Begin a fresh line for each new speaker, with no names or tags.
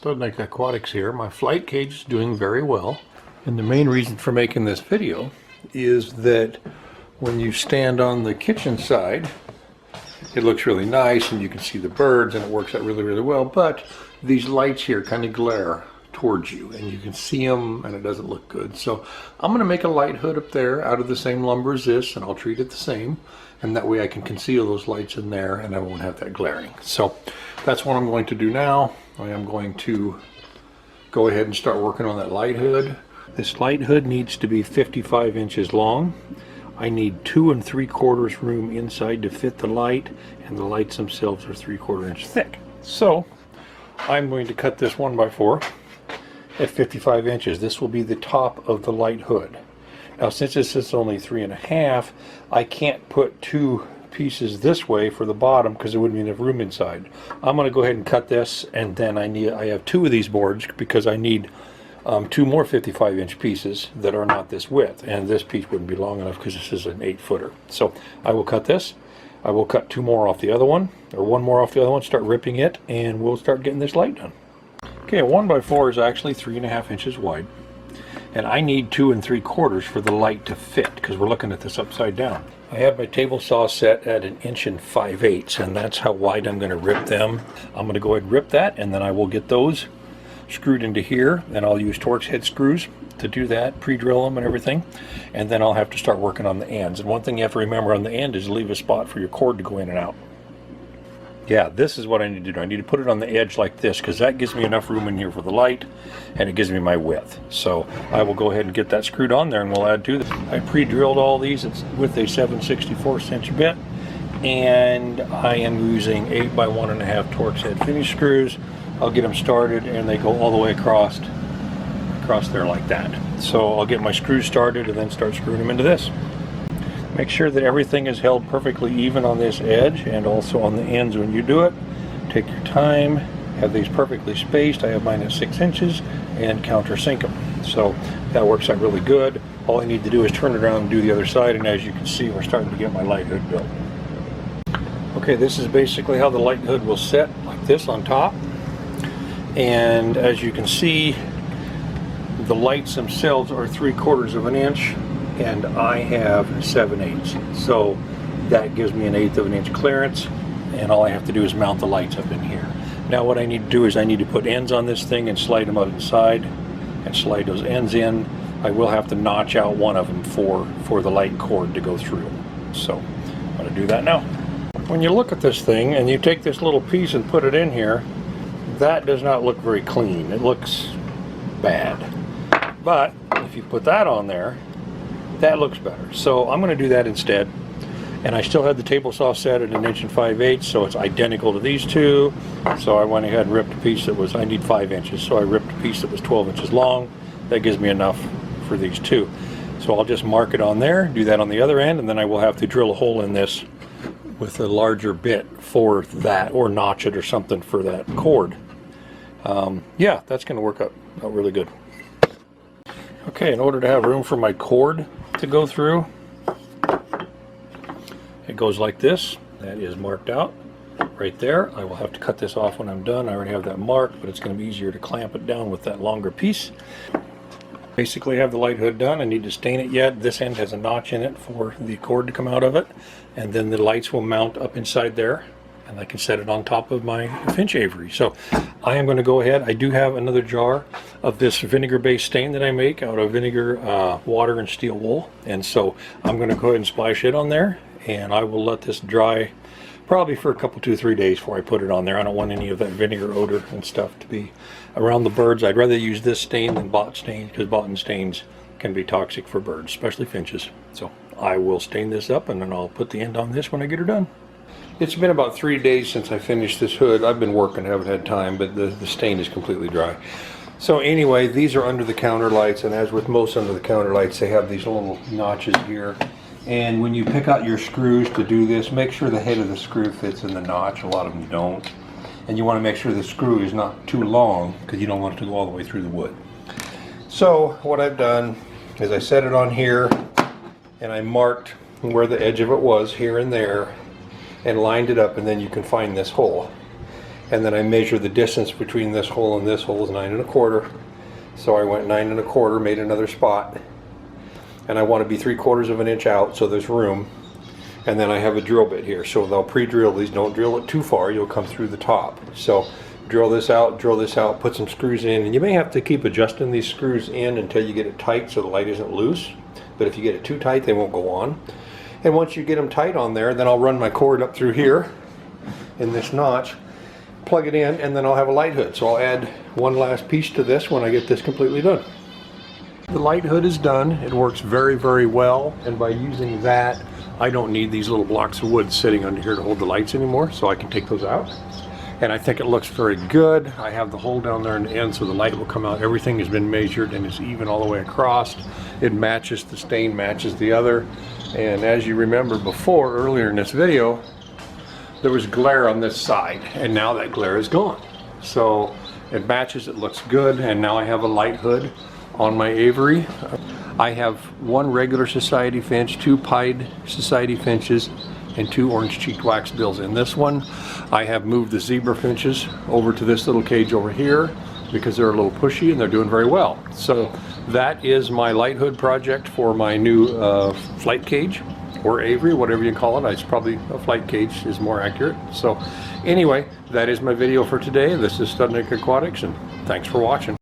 Studnik Aquatics here. My flight cage is doing very well. And the main reason for making this video is that when you stand on the kitchen side, it looks really nice and you can see the birds and it works out really, really well. But these lights here kind of glare towards you and you can see them and it doesn't look good. So I'm going to make a light hood up there out of the same lumber as this, and I'll treat it the same. And that way I can conceal those lights in there and I won't have that glaring. So that's what I'm going to do now. I am going to go ahead and start working on that light hood. This light hood needs to be 55 inches long. I need 2 3/4 room inside to fit the light, and the lights themselves are 3/4 inch thick. So I'm going to cut this 1x4 at 55 inches. This will be the top of the light hood. Now, since this is only 3.5, I can't put 2 pieces this way for the bottom because there wouldn't be enough room inside. I'm going to go ahead and cut this, and then I have 2 of these boards because I need 2 more 55-inch pieces that are not this width, and this piece wouldn't be long enough because this is an 8-footer. So I will cut this. I will cut 2 more off the other one, or 1 more off the other one, start ripping it, and we'll start getting this light done. Okay, a 1x4 is actually 3.5 inches wide. And I need 2 3/4 for the light to fit because we're looking at this upside down. I have my table saw set at 1 5/8 inches, and that's how wide I'm going to rip them. I'm going to go ahead and rip that, and then I will get those screwed into here, and I'll use Torx head screws to do that, pre-drill them and everything, and then I'll have to start working on the ends. And one thing you have to remember on the end is leave a spot for your cord to go in and out. Yeah, this is what I need to do. I need to put it on the edge like this because that gives me enough room in here for the light and it gives me my width. So I will go ahead and get that screwed on there and we'll add to this. I pre-drilled all these with a 7/64 inch bit, and I am using 8 by 1.5 Torx head finish screws. I'll get them started and they go all the way across there like that. So I'll get my screws started and then start screwing them into this. Make sure that everything is held perfectly even on this edge and also on the ends when you do it. Take your time, have these perfectly spaced. I have mine at 6 inches and countersink them. So that works out really good. All I need to do is turn it around and do the other side, and as you can see, we're starting to get my light hood built. Okay, this is basically how the light hood will sit, like this on top. And as you can see, the lights themselves are 3/4 inch. And I have 7/8. So that gives me 1/8 of an inch clearance, and all I have to do is mount the lights up in here. Now what I need to do is I need to put ends on this thing and slide them out inside and slide those ends in. I will have to notch out one of them for the light cord to go through. So I'm going to do that now. When you look at this thing and you take this little piece and put it in here, that does not look very clean. It looks bad. But if you put that on there, that looks better. So I'm going to do that instead. And I still had the table saw set at 1 5/8 inches, so it's identical to these two. So I went ahead and ripped a piece that was, I need 5 inches, so I ripped a piece that was 12 inches long. That gives me enough for these two. So I'll just mark it on there, do that on the other end, and then I will have to drill a hole in this with a larger bit for that, or notch it or something for that cord. Yeah, that's going to work out really good. Okay, in order to have room for my cord to go through, it goes like this. That is marked out right there. I will have to cut this off when I'm done. I already have that marked, but it's going to be easier to clamp it down with that longer piece. Basically, I have the light hood done. I need to stain it yet. This end has a notch in it for the cord to come out of it, and then the lights will mount up inside there, and I can set it on top of my Finch Aviary. So I am going to go ahead. I do have another jar of this vinegar-based stain that I make out of vinegar, water, and steel wool. And so I'm going to go ahead and splash it on there, and I will let this dry probably for a couple, 2-3 days before I put it on there. I don't want any of that vinegar odor and stuff to be around the birds. I'd rather use this stain than bot stain because bot stains can be toxic for birds, especially finches. So I will stain this up, and then I'll put the end on this when I get her done. It's been about 3 days since I finished this hood. I've been working, haven't had time, but the stain is completely dry. So anyway, these are under the counter lights, and as with most under the counter lights, they have these little notches here. And when you pick out your screws to do this, make sure the head of the screw fits in the notch. A lot of them don't. And you want to make sure the screw is not too long because you don't want it to go all the way through the wood. So what I've done is I set it on here, and I marked where the edge of it was here and there, and lined it up, and then you can find this hole. and then I measure the distance between this hole and this hole is 9 1/4. So I went 9 1/4, made another spot, and I want to be 3/4 of an inch out so there's room. And then I have a drill bit here, so they'll pre-drill these. Don't drill it too far, you'll come through the top. So drill this out, put some screws in, and you may have to keep adjusting these screws in until you get it tight so the light isn't loose. But if you get it too tight, they won't go on. And once you get them tight on there, then I'll run my cord up through here in this notch, plug it in, and then I'll have a light hood. So I'll add one last piece to this when I get this completely done. The light hood is done. It works very, very well, and by using that, I don't need these little blocks of wood sitting under here to hold the lights anymore, so I can take those out. And I think it looks very good. I have the hole down there in the end so the light will come out. Everything has been measured and is even all the way across. It matches, the stain matches the other. And as you remember before, earlier in this video, there was glare on this side, and now that glare is gone. So it matches, it looks good, and now I have a light hood on my Aviary. I have one regular society finch, 2 pied society finches, and 2 orange-cheeked waxbills. In this one, I have moved the zebra finches over to this little cage over here because they're a little pushy and they're doing very well. So that is my light hood project for my new flight cage, or Aviary, whatever you call it. It's probably a flight cage is more accurate. So anyway, that is my video for today. This is Studnick Aquatics, and thanks for watching.